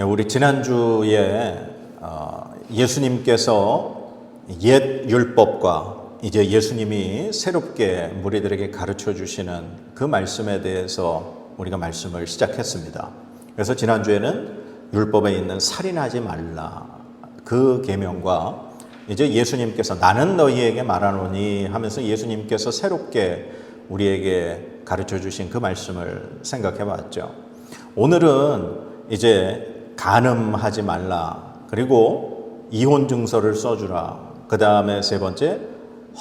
우리 지난주에 예수님께서 옛 율법과 이제 예수님이 새롭게 무리들에게 가르쳐 주시는 그 말씀에 대해서 우리가 말씀을 시작했습니다. 그래서 지난주에는 율법에 있는 살인하지 말라 그 계명과 이제 예수님께서 나는 너희에게 말하노니 하면서 예수님께서 새롭게 우리에게 가르쳐 주신 그 말씀을 생각해 봤죠. 오늘은 이제 간음하지 말라, 그리고 이혼 증서를 써주라, 그 다음에 세 번째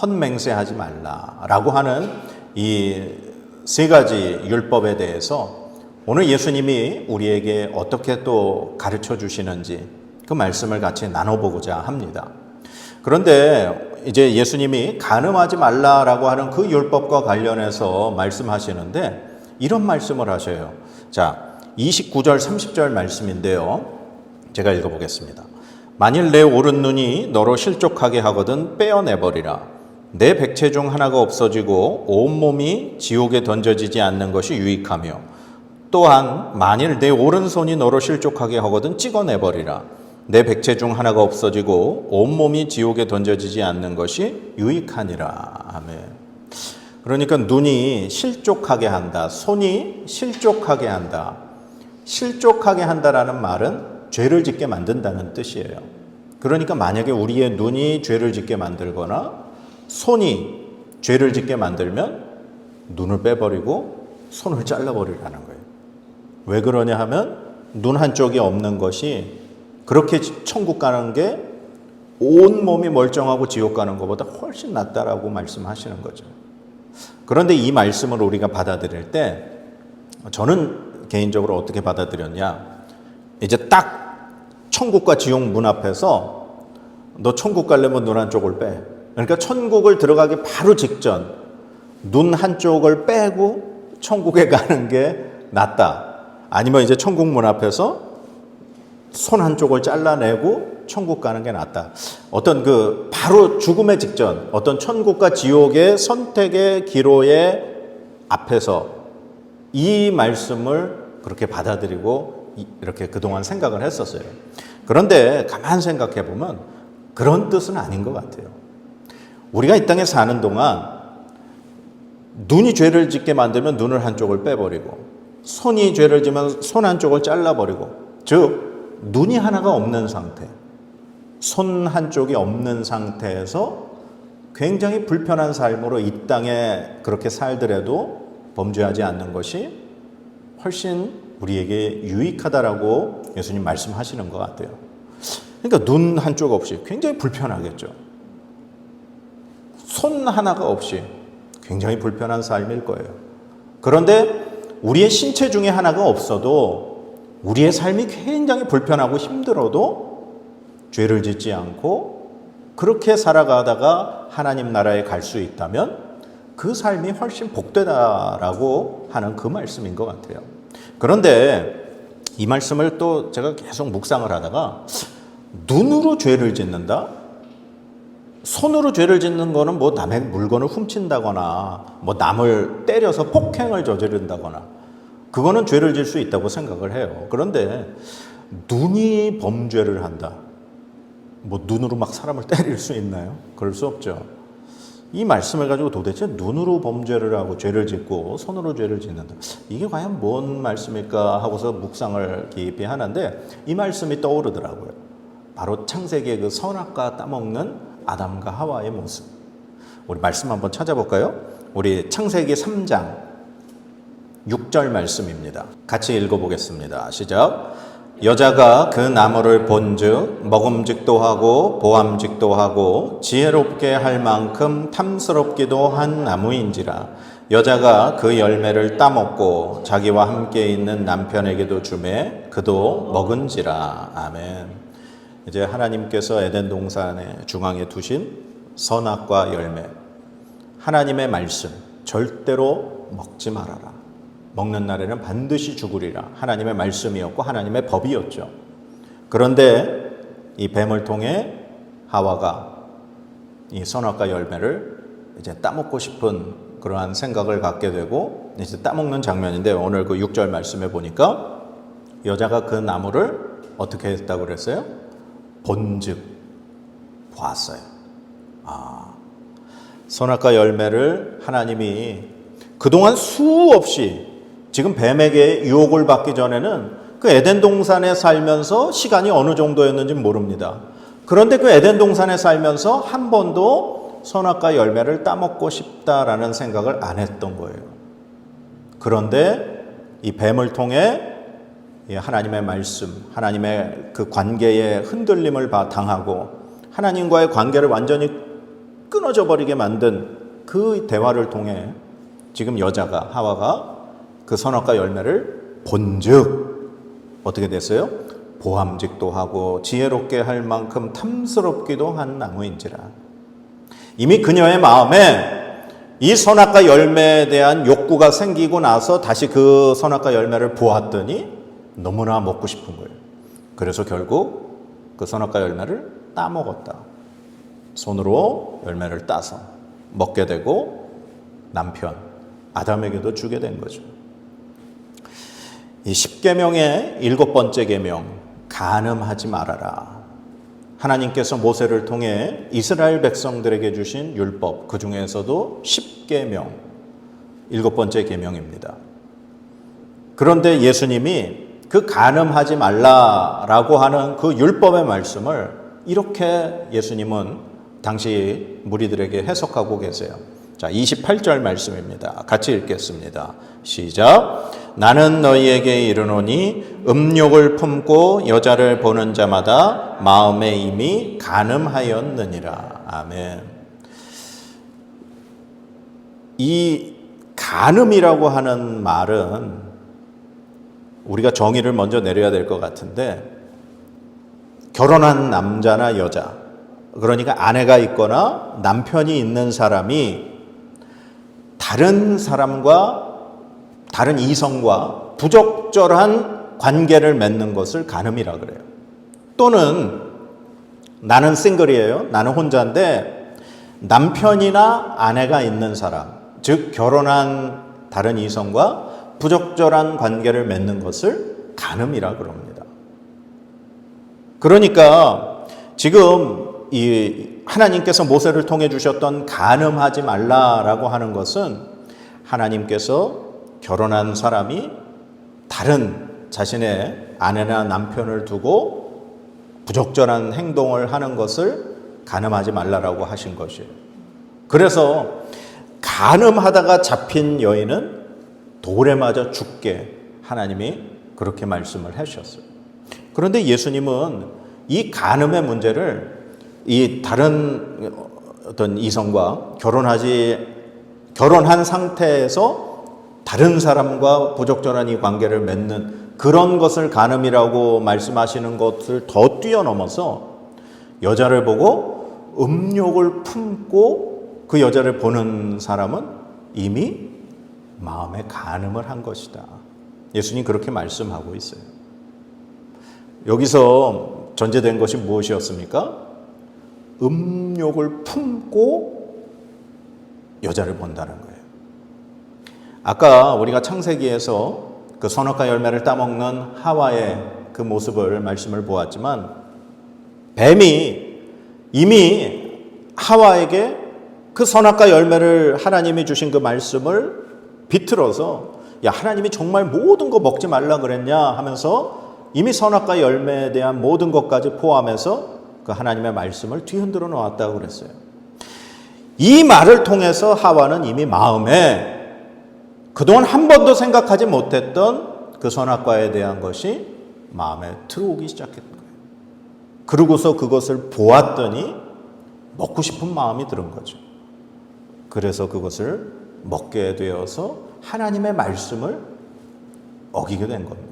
헛맹세하지 말라라고 하는 이 세 가지 율법에 대해서 오늘 예수님이 우리에게 어떻게 또 가르쳐 주시는지 그 말씀을 같이 나눠보고자 합니다. 그런데 이제 예수님이 간음하지 말라라고 하는 그 율법과 관련해서 말씀하시는데 이런 말씀을 하셔요. 자, 29절 30절 말씀인데요, 제가 읽어보겠습니다. 만일 내 오른 눈이 너로 실족하게 하거든 빼어내버리라. 내 백체 중 하나가 없어지고 온몸이 지옥에 던져지지 않는 것이 유익하며, 또한 만일 내 오른손이 너로 실족하게 하거든 찍어내버리라. 내 백체 중 하나가 없어지고 온몸이 지옥에 던져지지 않는 것이 유익하니라. 아멘. 그러니까 눈이 실족하게 한다, 손이 실족하게 한다. 실족하게 한다라는 말은 죄를 짓게 만든다는 뜻이에요. 그러니까 만약에 우리의 눈이 죄를 짓게 만들거나 손이 죄를 짓게 만들면 눈을 빼버리고 손을 잘라버리라는 거예요. 왜 그러냐 하면 눈 한쪽이 없는 것이 그렇게 천국 가는 게 온몸이 멀쩡하고 지옥 가는 것보다 훨씬 낫다라고 말씀하시는 거죠. 그런데 이 말씀을 우리가 받아들일 때 저는 개인적으로 어떻게 받아들였냐, 이제 딱 천국과 지옥 문 앞에서 너 천국 가려면 눈 한쪽을 빼. 그러니까 천국을 들어가기 바로 직전 눈 한쪽을 빼고 천국에 가는 게 낫다. 아니면 이제 천국 문 앞에서 손 한쪽을 잘라내고 천국 가는 게 낫다. 어떤 그 바로 죽음의 직전, 어떤 천국과 지옥의 선택의 기로의 앞에서 이 말씀을 그렇게 받아들이고 이렇게 그동안 생각을 했었어요. 그런데 가만 생각해 보면 그런 뜻은 아닌 것 같아요. 우리가 이 땅에 사는 동안 눈이 죄를 짓게 만들면 눈을 한쪽을 빼버리고, 손이 죄를 지면 손 한쪽을 잘라버리고, 즉 눈이 하나가 없는 상태, 손 한쪽이 없는 상태에서 굉장히 불편한 삶으로 이 땅에 그렇게 살더라도 범죄하지 않는 것이 훨씬 우리에게 유익하다라고 예수님 말씀하시는 것 같아요. 그러니까 눈 한쪽 없이 굉장히 불편하겠죠. 손 하나가 없이 굉장히 불편한 삶일 거예요. 그런데 우리의 신체 중에 하나가 없어도 우리의 삶이 굉장히 불편하고 힘들어도 죄를 짓지 않고 그렇게 살아가다가 하나님 나라에 갈 수 있다면 그 삶이 훨씬 복되다라고 하는 그 말씀인 것 같아요. 그런데 이 말씀을 또 제가 계속 묵상을 하다가 눈으로 죄를 짓는다? 손으로 죄를 짓는 거는 뭐 남의 물건을 훔친다거나 뭐 남을 때려서 폭행을 저지른다거나 그거는 죄를 질 수 있다고 생각을 해요. 그런데 눈이 범죄를 한다. 뭐 눈으로 막 사람을 때릴 수 있나요? 그럴 수 없죠. 이 말씀을 가지고 도대체 눈으로 범죄를 하고 죄를 짓고 손으로 죄를 짓는다, 이게 과연 뭔 말씀일까 하고서 묵상을 깊이 하는데 이 말씀이 떠오르더라고요. 바로 창세기의 그 선악과 따먹는 아담과 하와의 모습. 우리 말씀 한번 찾아볼까요? 우리 창세기 3장 6절 말씀입니다. 같이 읽어보겠습니다. 시작. 여자가 그 나무를 본즉 먹음직도 하고 보암직도 하고 지혜롭게 할 만큼 탐스럽기도 한 나무인지라. 여자가 그 열매를 따먹고 자기와 함께 있는 남편에게도 주매 그도 먹은지라. 아멘. 이제 하나님께서 에덴 동산의 중앙에 두신 선악과 열매, 하나님의 말씀, 절대로 먹지 말아라. 먹는 날에는 반드시 죽으리라. 하나님의 말씀이었고 하나님의 법이었죠. 그런데 이 뱀을 통해 하와가 이 선악과 열매를 이제 따먹고 싶은 그러한 생각을 갖게 되고 이제 따먹는 장면인데, 오늘 그 6절 말씀에 보니까 여자가 그 나무를 어떻게 했다고 그랬어요? 본즉 보았어요. 선악과 열매를 하나님이 그동안 수없이 지금 뱀에게 유혹을 받기 전에는 그 에덴 동산에 살면서 시간이 어느 정도였는지 모릅니다. 그런데 그 에덴 동산에 살면서 한 번도 선악과 열매를 따먹고 싶다라는 생각을 안 했던 거예요. 그런데 이 뱀을 통해 하나님의 말씀, 하나님의 그 관계의 흔들림을 당하고 하나님과의 관계를 완전히 끊어져 버리게 만든 그 대화를 통해 지금 여자가, 하와가 그 선악과 열매를 본즉 어떻게 됐어요? 보암직도 하고 지혜롭게 할 만큼 탐스럽기도 한 나무인지라. 이미 그녀의 마음에 이 선악과 열매에 대한 욕구가 생기고 나서 다시 그 선악과 열매를 보았더니 너무나 먹고 싶은 거예요. 그래서 결국 그 선악과 열매를 따먹었다. 손으로 열매를 따서 먹게 되고 남편 아담에게도 주게 된 거죠. 이 10계명의 7번째 계명, 간음하지 말아라. 하나님께서 모세를 통해 이스라엘 백성들에게 주신 율법, 그 중에서도 10계명, 7번째 계명입니다. 그런데 예수님이 그 간음하지 말라라고 하는 그 율법의 말씀을 이렇게 예수님은 당시 무리들에게 해석하고 계세요. 자, 28절 말씀입니다. 같이 읽겠습니다. 시작. 나는 너희에게 이르노니 음욕을 품고 여자를 보는 자마다 마음에 이미 간음하였느니라. 아멘. 이 간음이라고 하는 말은 우리가 정의를 먼저 내려야 될 것 같은데, 결혼한 남자나 여자, 그러니까 아내가 있거나 남편이 있는 사람이 다른 사람과, 다른 이성과 부적절한 관계를 맺는 것을 간음이라 그래요. 또는 나는 싱글이에요. 나는 혼자인데 남편이나 아내가 있는 사람, 즉 결혼한 다른 이성과 부적절한 관계를 맺는 것을 간음이라 그럽니다. 그러니까 지금 이 하나님께서 모세를 통해 주셨던 간음하지 말라라고 하는 것은 하나님께서 결혼한 사람이 다른 자신의 아내나 남편을 두고 부적절한 행동을 하는 것을 간음하지 말라라고 하신 것이에요. 그래서 간음하다가 잡힌 여인은 돌에 맞아 죽게 하나님이 그렇게 말씀을 하셨어요. 그런데 예수님은 이 간음의 문제를 이 다른 어떤 이성과 결혼한 상태에서 다른 사람과 부적절한 이 관계를 맺는 그런 것을 간음이라고 말씀하시는 것을 더 뛰어넘어서 여자를 보고 음욕을 품고 그 여자를 보는 사람은 이미 마음에 간음을 한 것이다. 예수님 그렇게 말씀하고 있어요. 여기서 전제된 것이 무엇이었습니까? 음욕을 품고 여자를 본다는 거예요. 아까 우리가 창세기에서 그 선악과 열매를 따먹는 하와의 그 모습을 말씀을 보았지만, 뱀이 이미 하와에게 그 선악과 열매를 하나님이 주신 그 말씀을 비틀어서 야, 하나님이 정말 모든 거 먹지 말라 그랬냐 하면서 이미 선악과 열매에 대한 모든 것까지 포함해서 그 하나님의 말씀을 뒤흔들어 놓았다고 그랬어요. 이 말을 통해서 하와는 이미 마음에 그동안 한 번도 생각하지 못했던 그 선악과에 대한 것이 마음에 들어오기 시작했던 거예요. 그러고서 그것을 보았더니 먹고 싶은 마음이 들은 거죠. 그래서 그것을 먹게 되어서 하나님의 말씀을 어기게 된 겁니다.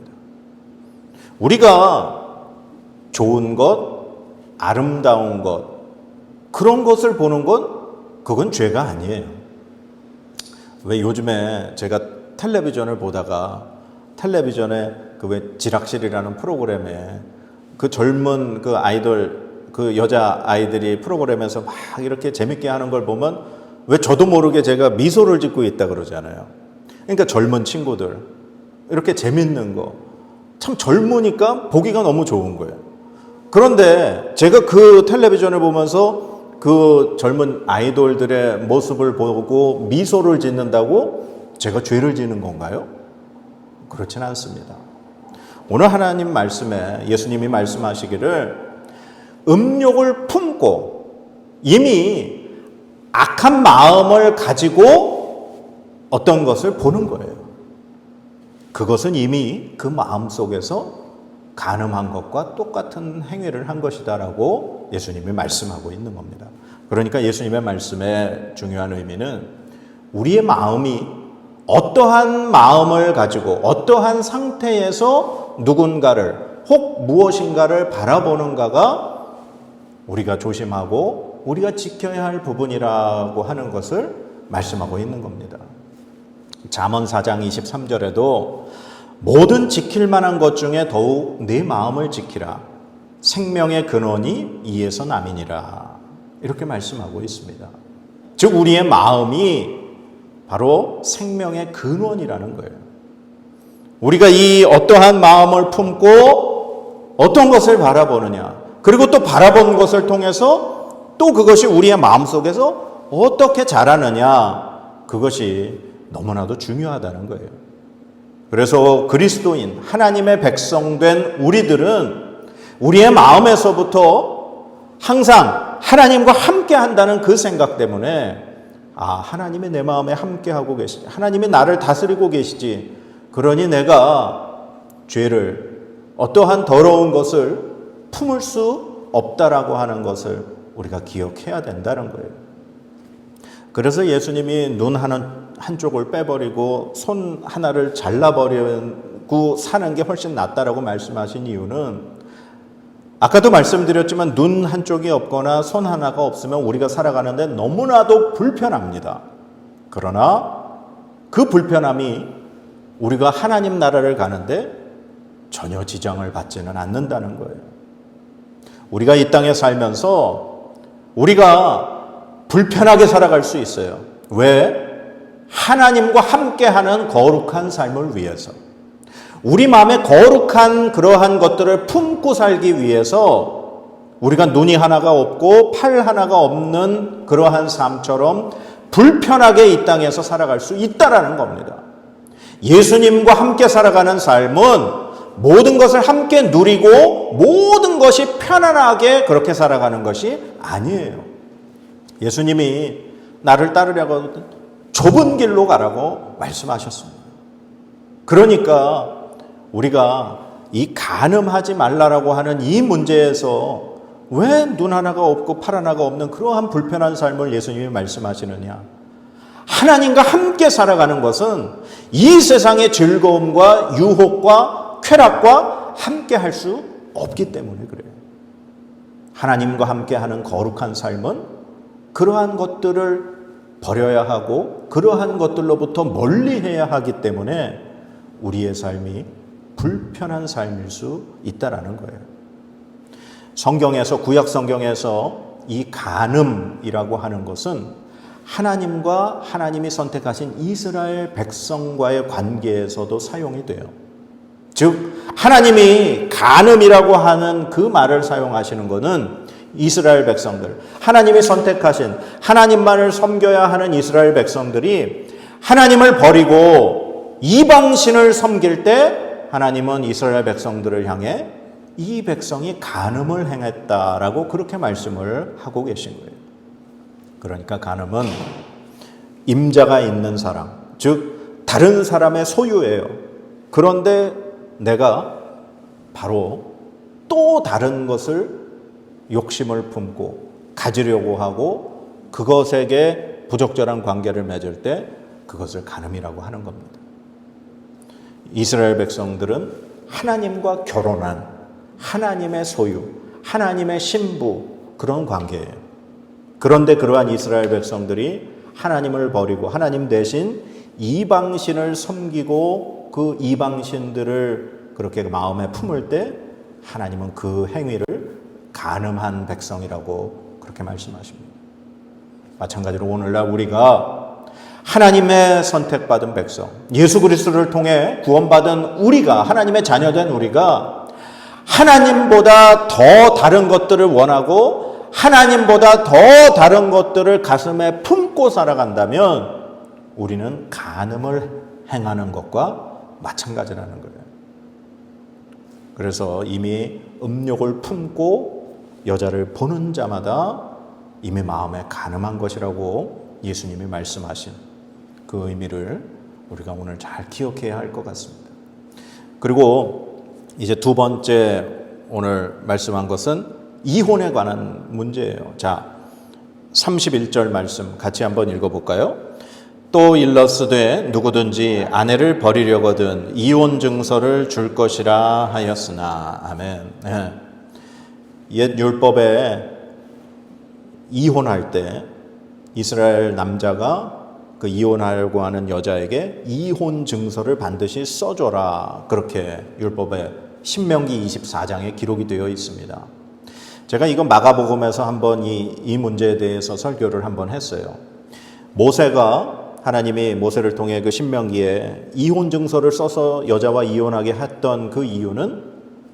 우리가 좋은 것, 아름다운 것, 그런 것을 보는 건 그건 죄가 아니에요. 왜 요즘에 제가 텔레비전을 보다가 텔레비전에 그 왜 지락실이라는 프로그램에 그 젊은 그 아이돌, 그 여자 아이들이 프로그램에서 막 이렇게 재밌게 하는 걸 보면 왜 저도 모르게 제가 미소를 짓고 있다 그러잖아요. 그러니까 젊은 친구들 이렇게 재밌는 거, 참 젊으니까 보기가 너무 좋은 거예요. 그런데 제가 그 텔레비전을 보면서 그 젊은 아이돌들의 모습을 보고 미소를 짓는다고 제가 죄를 지는 건가요? 그렇지는 않습니다. 오늘 하나님 말씀에 예수님이 말씀하시기를 음욕을 품고 이미 악한 마음을 가지고 어떤 것을 보는 거예요. 그것은 이미 그 마음 속에서 간음한 것과 똑같은 행위를 한 것이다라고 예수님이 말씀하고 있는 겁니다. 그러니까 예수님의 말씀의 중요한 의미는 우리의 마음이 어떠한 마음을 가지고 어떠한 상태에서 누군가를 혹 무엇인가를 바라보는가가 우리가 조심하고 우리가 지켜야 할 부분이라고 하는 것을 말씀하고 있는 겁니다. 잠언 4장 23절에도 모든 지킬 만한 것 중에 더욱 내 마음을 지키라. 생명의 근원이 이에서 남이니라. 이렇게 말씀하고 있습니다. 즉 우리의 마음이 바로 생명의 근원이라는 거예요. 우리가 이 어떠한 마음을 품고 어떤 것을 바라보느냐, 그리고 또 바라본 것을 통해서 또 그것이 우리의 마음속에서 어떻게 자라느냐, 그것이 너무나도 중요하다는 거예요. 그래서 그리스도인 하나님의 백성된 우리들은 우리의 마음에서부터 항상 하나님과 함께 한다는 그 생각 때문에 하나님이 내 마음에 함께하고 계시지, 하나님이 나를 다스리고 계시지, 그러니 내가 죄를 어떠한 더러운 것을 품을 수 없다라고 하는 것을 우리가 기억해야 된다는 거예요. 그래서 예수님이 눈 한쪽을 빼버리고 손 하나를 잘라버리고 사는 게 훨씬 낫다라고 말씀하신 이유는 아까도 말씀드렸지만 눈 한쪽이 없거나 손 하나가 없으면 우리가 살아가는데 너무나도 불편합니다. 그러나 그 불편함이 우리가 하나님 나라를 가는데 전혀 지장을 받지는 않는다는 거예요. 우리가 이 땅에 살면서 우리가 불편하게 살아갈 수 있어요. 왜? 하나님과 함께하는 거룩한 삶을 위해서. 우리 마음에 거룩한 그러한 것들을 품고 살기 위해서 우리가 눈이 하나가 없고 팔 하나가 없는 그러한 삶처럼 불편하게 이 땅에서 살아갈 수 있다라는 겁니다. 예수님과 함께 살아가는 삶은 모든 것을 함께 누리고 모든 것이 편안하게 그렇게 살아가는 것이 아니에요. 예수님이 나를 따르려고 좁은 길로 가라고 말씀하셨습니다. 그러니까 우리가 이 간음하지 말라라고 하는 이 문제에서 왜 눈 하나가 없고 팔 하나가 없는 그러한 불편한 삶을 예수님이 말씀하시느냐? 하나님과 함께 살아가는 것은 이 세상의 즐거움과 유혹과 쾌락과 함께 할 수 없기 때문에 그래요. 하나님과 함께 하는 거룩한 삶은 그러한 것들을 버려야 하고 그러한 것들로부터 멀리해야 하기 때문에 우리의 삶이 불편한 삶일 수 있다라는 거예요. 성경에서, 구약 성경에서 이 간음이라고 하는 것은 하나님과 하나님이 선택하신 이스라엘 백성과의 관계에서도 사용이 돼요. 즉 하나님이 간음이라고 하는 그 말을 사용하시는 것은 이스라엘 백성들, 하나님이 선택하신 하나님만을 섬겨야 하는 이스라엘 백성들이 하나님을 버리고 이방신을 섬길 때 하나님은 이스라엘 백성들을 향해 이 백성이 간음을 행했다라고 그렇게 말씀을 하고 계신 거예요. 그러니까 간음은 임자가 있는 사람, 즉 다른 사람의 소유예요. 그런데 내가 바로 또 다른 것을 욕심을 품고 가지려고 하고 그것에게 부적절한 관계를 맺을 때 그것을 간음이라고 하는 겁니다. 이스라엘 백성들은 하나님과 결혼한 하나님의 소유, 하나님의 신부 그런 관계예요. 그런데 그러한 이스라엘 백성들이 하나님을 버리고 하나님 대신 이방신을 섬기고 그 이방신들을 그렇게 마음에 품을 때 하나님은 그 행위를 간음한 백성이라고 그렇게 말씀하십니다. 마찬가지로 오늘날 우리가 하나님의 선택받은 백성, 예수 그리스도를 통해 구원받은 우리가, 하나님의 자녀된 우리가 하나님보다 더 다른 것들을 원하고 하나님보다 더 다른 것들을 가슴에 품고 살아간다면 우리는 간음을 행하는 것과 마찬가지라는 거예요. 그래서 이미 음욕을 품고 여자를 보는 자마다 이미 마음에 간음한 것이라고 예수님이 말씀하신 그 의미를 우리가 오늘 잘 기억해야 할 것 같습니다. 그리고 이제 두 번째 오늘 말씀한 것은 이혼에 관한 문제예요. 자, 31절 말씀 같이 한번 읽어볼까요? 또 일러스되 누구든지 아내를 버리려거든 이혼 증서를 줄 것이라 하였으나. 아멘. 네. 옛 율법에 이혼할 때 이스라엘 남자가 그 이혼하려고 하는 여자에게 이혼 증서를 반드시 써줘라, 그렇게 율법에 신명기 24장에 기록이 되어 있습니다. 제가 이거 마가복음에서 한번 이 문제에 대해서 설교를 한번 했어요. 모세가, 하나님이 모세를 통해 그 신명기에 이혼 증서를 써서 여자와 이혼하게 했던 그 이유는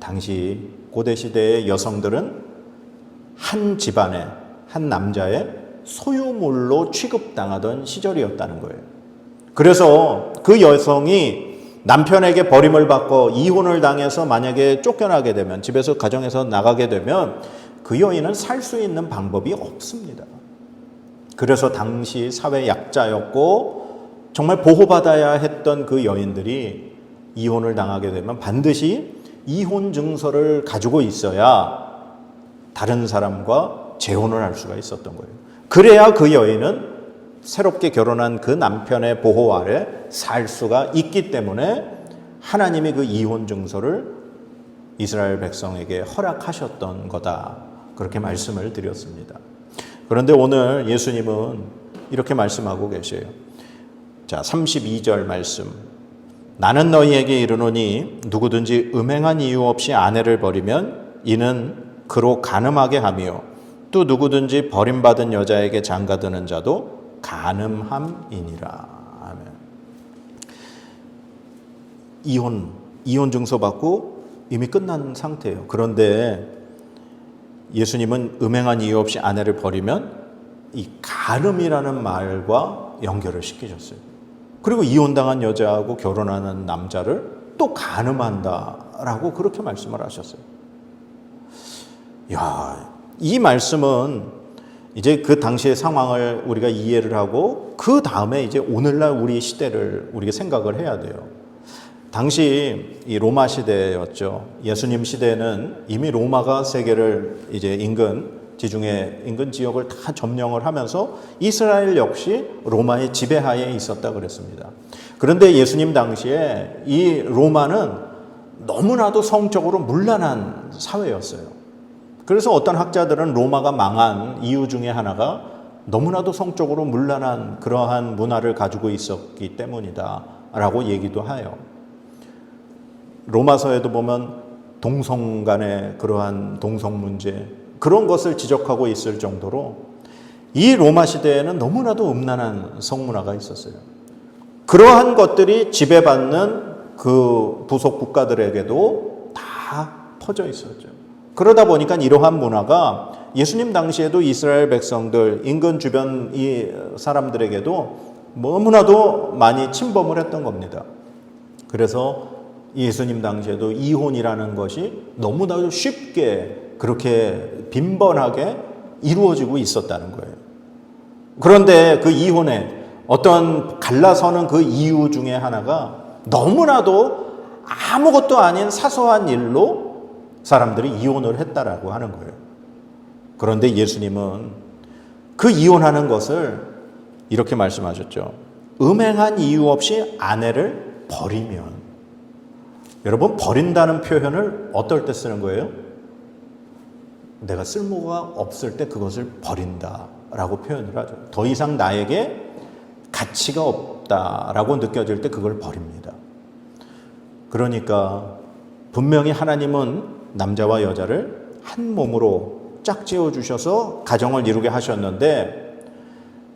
당시 고대 시대의 여성들은 한 집안의 한 남자의 소유물로 취급당하던 시절이었다는 거예요. 그래서 그 여성이 남편에게 버림을 받고 이혼을 당해서 만약에 쫓겨나게 되면, 집에서 가정에서 나가게 되면 그 여인은 살 수 있는 방법이 없습니다. 그래서 당시 사회 약자였고 정말 보호받아야 했던 그 여인들이 이혼을 당하게 되면 반드시 이혼 증서를 가지고 있어야 다른 사람과 재혼을 할 수가 있었던 거예요. 그래야 그 여인은 새롭게 결혼한 그 남편의 보호 아래 살 수가 있기 때문에 하나님이 그 이혼 증서를 이스라엘 백성에게 허락하셨던 거다, 그렇게 말씀을 드렸습니다. 그런데 오늘 예수님은 이렇게 말씀하고 계세요. 자, 32절 말씀. 나는 너희에게 이르노니 누구든지 음행한 이유 없이 아내를 버리면 이는 그로 간음하게 하며 또 누구든지 버림받은 여자에게 장가드는 자도 간음함이니라. 아멘. 이혼 증서 받고 이미 끝난 상태예요. 그런데 예수님은 음행한 이유 없이 아내를 버리면 이 간음이라는 말과 연결을 시키셨어요. 그리고 이혼당한 여자하고 결혼하는 남자를 또 간음한다라고 그렇게 말씀을 하셨어요. 이 말씀은 이제 그 당시의 상황을 우리가 이해를 하고 그 다음에 이제 오늘날 우리 시대를 우리가 생각을 해야 돼요. 당시 이 로마 시대였죠. 예수님 시대는 이미 로마가 세계를 이제 지중해 인근 지역을 다 점령을 하면서 이스라엘 역시 로마의 지배하에 있었다 그랬습니다. 그런데 예수님 당시에 이 로마는 너무나도 성적으로 문란한 사회였어요. 그래서 어떤 학자들은 로마가 망한 이유 중에 하나가 너무나도 성적으로 문란한 그러한 문화를 가지고 있었기 때문이다 라고 얘기도 해요. 로마서에도 보면 동성 간의 그러한 동성 문제, 그런 것을 지적하고 있을 정도로 이 로마 시대에는 너무나도 음란한 성문화가 있었어요. 그러한 것들이 지배받는 그 부속 국가들에게도 다 퍼져 있었죠. 그러다 보니까 이러한 문화가 예수님 당시에도 이스라엘 백성들, 인근 주변 이 사람들에게도 너무나도 많이 침범을 했던 겁니다. 그래서 예수님 당시에도 이혼이라는 것이 너무나도 쉽게 그렇게 빈번하게 이루어지고 있었다는 거예요. 그런데 그 이혼에 어떤 갈라서는 그 이유 중에 하나가 너무나도 아무것도 아닌 사소한 일로 사람들이 이혼을 했다라고 하는 거예요. 그런데 예수님은 그 이혼하는 것을 이렇게 말씀하셨죠. 음행한 이유 없이 아내를 버리면. 여러분, 버린다는 표현을 어떨 때 쓰는 거예요? 내가 쓸모가 없을 때 그것을 버린다라고 표현을 하죠. 더 이상 나에게 가치가 없다라고 느껴질 때 그걸 버립니다. 그러니까 분명히 하나님은 남자와 여자를 한 몸으로 짝지어 주셔서 가정을 이루게 하셨는데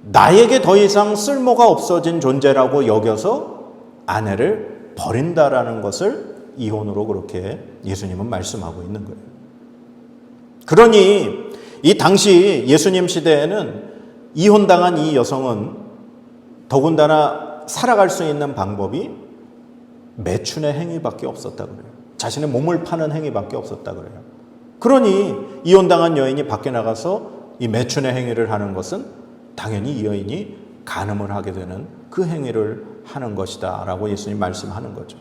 나에게 더 이상 쓸모가 없어진 존재라고 여겨서 아내를 버린다라는 것을 이혼으로 그렇게 예수님은 말씀하고 있는 거예요. 그러니 이 당시 예수님 시대에는 이혼당한 이 여성은 더군다나 살아갈 수 있는 방법이 매춘의 행위밖에 없었다 그래요. 자신의 몸을 파는 행위밖에 없었다 그래요. 그러니 이혼당한 여인이 밖에 나가서 이 매춘의 행위를 하는 것은 당연히 이 여인이 간음을 하게 되는 그 행위를 하는 것이다 라고 예수님 말씀하는 거죠.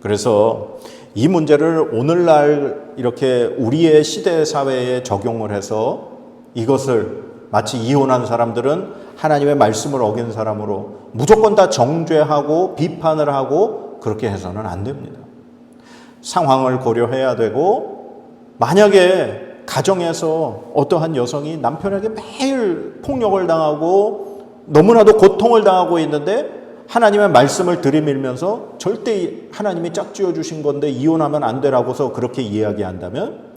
그래서 이 문제를 오늘날 이렇게 우리의 시대 사회에 적용을 해서 이것을 마치 이혼한 사람들은 하나님의 말씀을 어긴 사람으로 무조건 다 정죄하고 비판을 하고 그렇게 해서는 안 됩니다. 상황을 고려해야 되고, 만약에 가정에서 어떠한 여성이 남편에게 매일 폭력을 당하고 너무나도 고통을 당하고 있는데 하나님의 말씀을 들이밀면서 절대 하나님이 짝지어 주신 건데 이혼하면 안 되라고서 그렇게 이야기한다면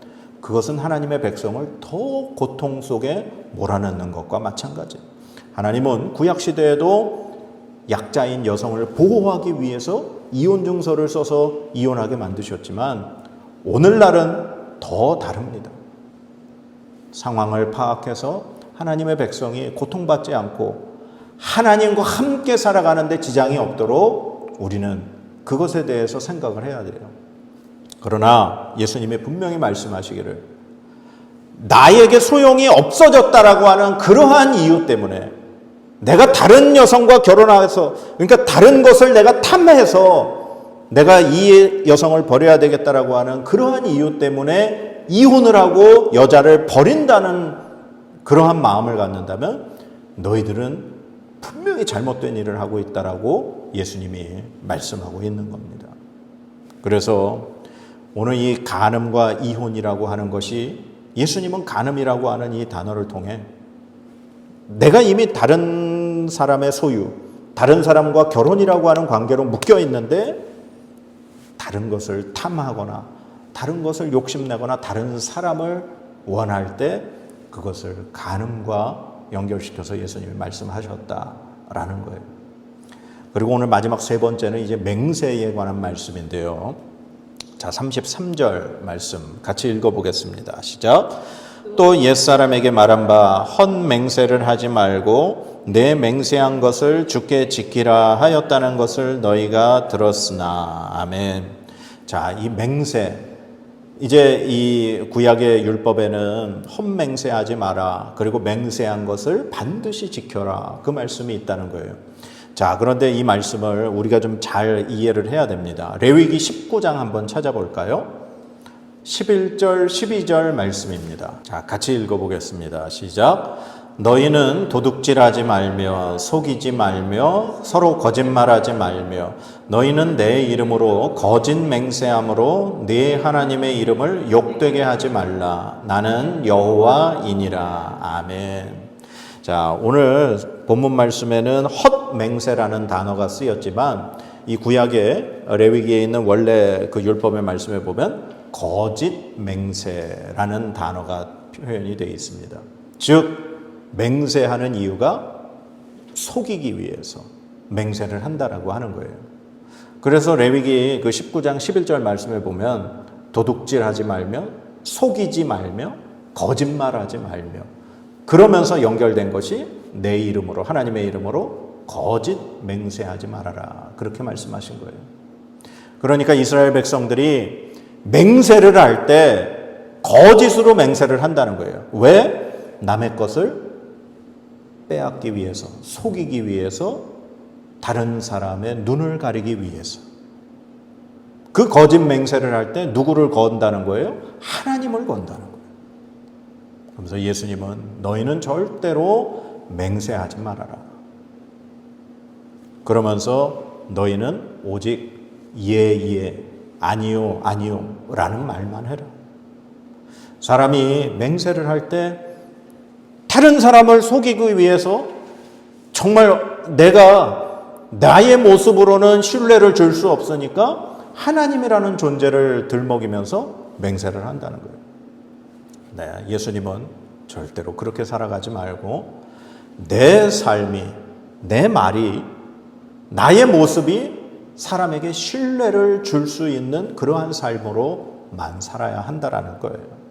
그것은 하나님의 백성을 더 고통 속에 몰아넣는 것과 마찬가지예요. 하나님은 구약시대에도 약자인 여성을 보호하기 위해서 이혼 증서를 써서 이혼하게 만드셨지만 오늘날은 더 다릅니다. 상황을 파악해서 하나님의 백성이 고통받지 않고 하나님과 함께 살아가는데 지장이 없도록 우리는 그것에 대해서 생각을 해야 돼요. 그러나 예수님이 분명히 말씀하시기를 나에게 소용이 없어졌다라고 하는 그러한 이유 때문에 내가 다른 여성과 결혼해서, 그러니까 다른 것을 내가 탐해서 내가 이 여성을 버려야 되겠다라고 하는 그러한 이유 때문에 이혼을 하고 여자를 버린다는 그러한 마음을 갖는다면 너희들은 분명히 잘못된 일을 하고 있다라고 예수님이 말씀하고 있는 겁니다. 그래서 오늘 이 간음과 이혼이라고 하는 것이, 예수님은 간음이라고 하는 이 단어를 통해 내가 이미 다른 사람의 소유, 다른 사람과 결혼이라고 하는 관계로 묶여 있는데 다른 것을 탐하거나 다른 것을 욕심내거나 다른 사람을 원할 때 그것을 간음과 연결시켜서 예수님이 말씀하셨다라는 거예요. 그리고 오늘 마지막 세 번째는 이제 맹세에 관한 말씀인데요. 자, 33절 말씀 같이 읽어보겠습니다. 시작. 또 옛사람에게 말한 바 헛맹세를 하지 말고 내 맹세한 것을 주께 지키라 하였다는 것을 너희가 들었으나. 아멘. 자, 이 맹세, 이제 이 구약의 율법에는 헛맹세하지 마라, 그리고 맹세한 것을 반드시 지켜라, 그 말씀이 있다는 거예요. 자, 그런데 이 말씀을 우리가 좀 잘 이해를 해야 됩니다. 레위기 19장 한번 찾아볼까요? 11절, 12절 말씀입니다. 자, 같이 읽어보겠습니다. 시작. 너희는 도둑질하지 말며 속이지 말며 서로 거짓말하지 말며 너희는 내 이름으로 거짓 맹세함으로 네 하나님의 이름을 욕되게 하지 말라. 나는 여호와이니라. 아멘. 자, 오늘 본문 말씀에는 헛맹세라는 단어가 쓰였지만 이 구약의 레위기에 있는 원래 그 율법의 말씀에 보면 거짓 맹세라는 단어가 표현이 되어 있습니다. 즉 맹세하는 이유가 속이기 위해서 맹세를 한다라고 하는 거예요. 그래서 레위기 그 19장 11절 말씀에 보면 도둑질하지 말며 속이지 말며 거짓말하지 말며, 그러면서 연결된 것이 내 이름으로, 하나님의 이름으로 거짓 맹세하지 말아라, 그렇게 말씀하신 거예요. 그러니까 이스라엘 백성들이 맹세를 할 때 거짓으로 맹세를 한다는 거예요. 왜? 남의 것을 빼앗기 위해서, 속이기 위해서, 다른 사람의 눈을 가리기 위해서. 그 거짓 맹세를 할 때 누구를 건다는 거예요? 하나님을 건다는 거예요. 그래서 예수님은 너희는 절대로 맹세하지 말아라. 그러면서 너희는 오직 예, 아니요, 아니요 라는 말만 해라. 사람이 맹세를 할 때 다른 사람을 속이기 위해서 정말 내가 나의 모습으로는 신뢰를 줄 수 없으니까 하나님이라는 존재를 들먹이면서 맹세를 한다는 거예요. 네, 예수님은 절대로 그렇게 살아가지 말고 내 삶이, 내 말이, 나의 모습이 사람에게 신뢰를 줄 수 있는 그러한 삶으로만 살아야 한다라는 거예요.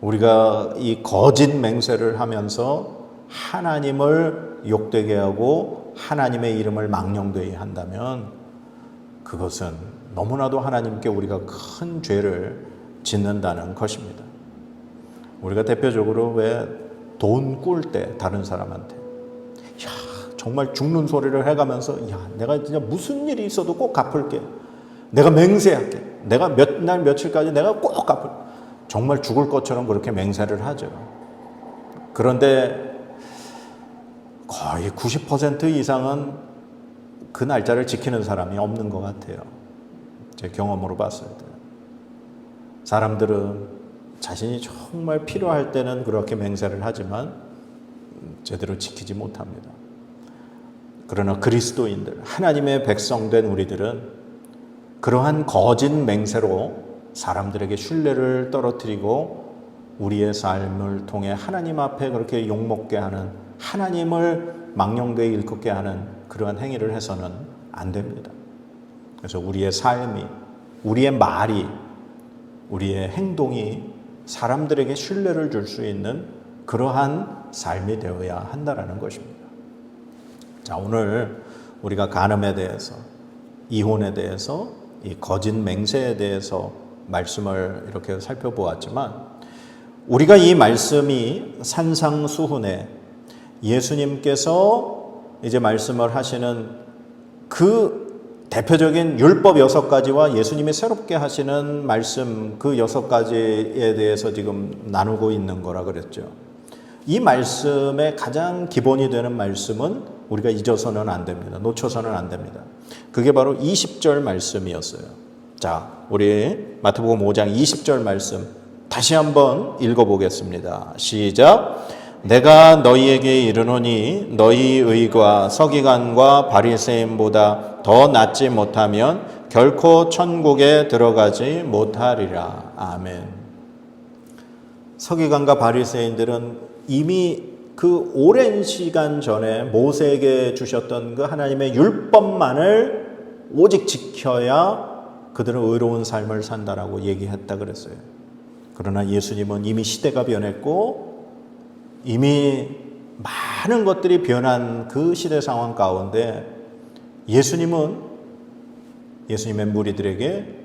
우리가 이 거짓 맹세를 하면서 하나님을 욕되게 하고 하나님의 이름을 망령되게 한다면 그것은 너무나도 하나님께 우리가 큰 죄를 짓는다는 것입니다. 우리가 대표적으로 왜 돈 꿀 때 다른 사람한테 정말 죽는 소리를 해가면서 내가 진짜 무슨 일이 있어도 꼭 갚을게. 내가 맹세할게. 내가 몇 날 며칠까지 내가 꼭 갚을게. 정말 죽을 것처럼 그렇게 맹세를 하죠. 그런데 거의 90% 이상은 그 날짜를 지키는 사람이 없는 것 같아요. 제 경험으로 봤을 때. 사람들은 자신이 정말 필요할 때는 그렇게 맹세를 하지만 제대로 지키지 못합니다. 그러나 그리스도인들, 하나님의 백성된 우리들은 그러한 거짓 맹세로 사람들에게 신뢰를 떨어뜨리고 우리의 삶을 통해 하나님 앞에 그렇게 욕먹게 하는, 하나님을 망령되이 일컫게 하는 그러한 행위를 해서는 안 됩니다. 그래서 우리의 삶이, 우리의 말이, 우리의 행동이 사람들에게 신뢰를 줄 수 있는 그러한 삶이 되어야 한다는 것입니다. 자, 오늘 우리가 간음에 대해서, 이혼에 대해서, 이 거짓 맹세에 대해서 말씀을 이렇게 살펴보았지만 우리가 이 말씀이 산상수훈에 예수님께서 이제 말씀을 하시는 그 대표적인 율법 6가지와 예수님이 새롭게 하시는 말씀 그 6가지에 대해서 지금 나누고 있는 거라 그랬죠. 이 말씀의 가장 기본이 되는 말씀은 우리가 잊어서는 안 됩니다. 놓쳐서는 안 됩니다. 그게 바로 20절 말씀이었어요. 자, 우리 마태복음 5장 20절 말씀 다시 한번 읽어보겠습니다. 시작. 내가 너희에게 이르노니 너희 의가 서기관과 바리새인보다 더 낫지 못하면 결코 천국에 들어가지 못하리라. 아멘. 서기관과 바리새인들은 이미 그 오랜 시간 전에 모세에게 주셨던 그 하나님의 율법만을 오직 지켜야 그들은 의로운 삶을 산다라고 얘기했다 그랬어요. 그러나 예수님은 이미 시대가 변했고 이미 많은 것들이 변한 그 시대 상황 가운데 예수님은 예수님의 무리들에게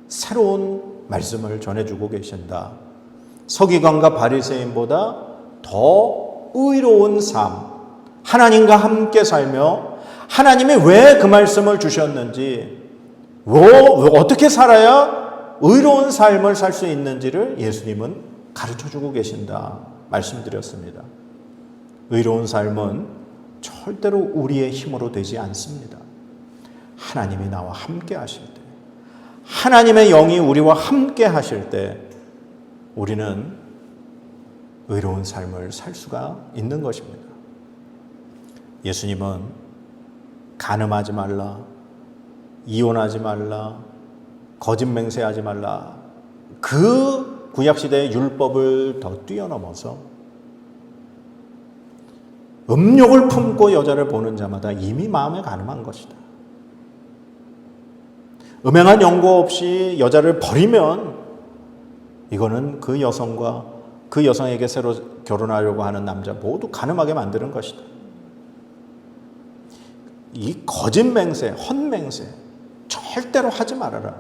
새로운 말씀을 전해주고 계신다. 서기관과 바리새인보다 더 의로운 삶, 하나님과 함께 살며 하나님이 왜 그 말씀을 주셨는지, 어떻게 살아야 의로운 삶을 살 수 있는지를 예수님은 가르쳐주고 계신다 말씀드렸습니다. 의로운 삶은 절대로 우리의 힘으로 되지 않습니다. 하나님이 나와 함께 하실 때, 하나님의 영이 우리와 함께 하실 때 우리는 의로운 삶을 살 수가 있는 것입니다. 예수님은 간음하지 말라, 이혼하지 말라, 거짓 맹세하지 말라, 그 구약시대의 율법을 더 뛰어넘어서 음욕을 품고 여자를 보는 자마다 이미 마음에 간음한 것이다. 음행한 연고 없이 여자를 버리면 이거는 그 여성과 그 여성에게 새로 결혼하려고 하는 남자 모두 간음하게 만드는 것이다. 이 거짓 맹세, 헛맹세 절대로 하지 말아라.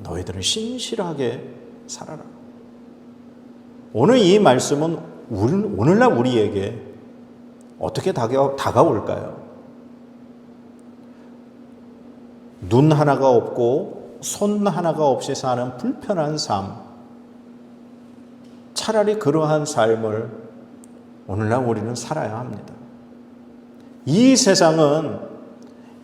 너희들은 신실하게 살아라. 오늘 이 말씀은 오늘날 우리에게 어떻게 다가올까요? 눈 하나가 없고 손 하나가 없이 사는 불편한 삶, 차라리 그러한 삶을 오늘날 우리는 살아야 합니다. 이 세상은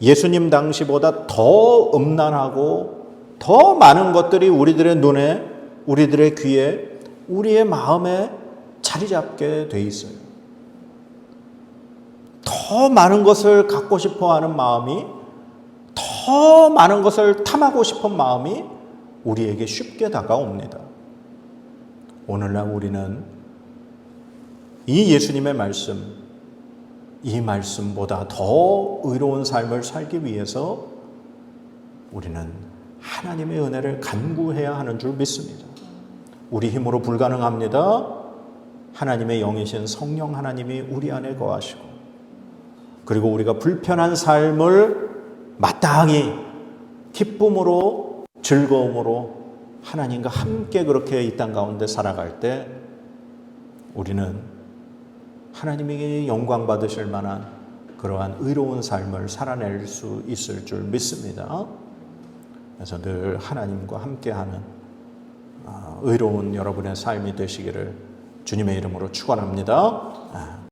예수님 당시보다 더 음란하고 더 많은 것들이 우리들의 눈에, 우리들의 귀에, 우리의 마음에 자리 잡게 돼 있어요. 더 많은 것을 갖고 싶어 하는 마음이, 더 많은 것을 탐하고 싶은 마음이 우리에게 쉽게 다가옵니다. 오늘날 우리는 이 예수님의 말씀, 이 말씀보다 더 의로운 삶을 살기 위해서 우리는 하나님의 은혜를 간구해야 하는 줄 믿습니다. 우리 힘으로 불가능합니다. 하나님의 영이신 성령 하나님이 우리 안에 거하시고, 그리고 우리가 불편한 삶을 마땅히 기쁨으로, 즐거움으로 하나님과 함께 그렇게 이 땅 가운데 살아갈 때 우리는 하나님에게 영광 받으실 만한 그러한 의로운 삶을 살아낼 수 있을 줄 믿습니다. 그래서 늘 하나님과 함께하는 의로운 여러분의 삶이 되시기를 주님의 이름으로 축원합니다.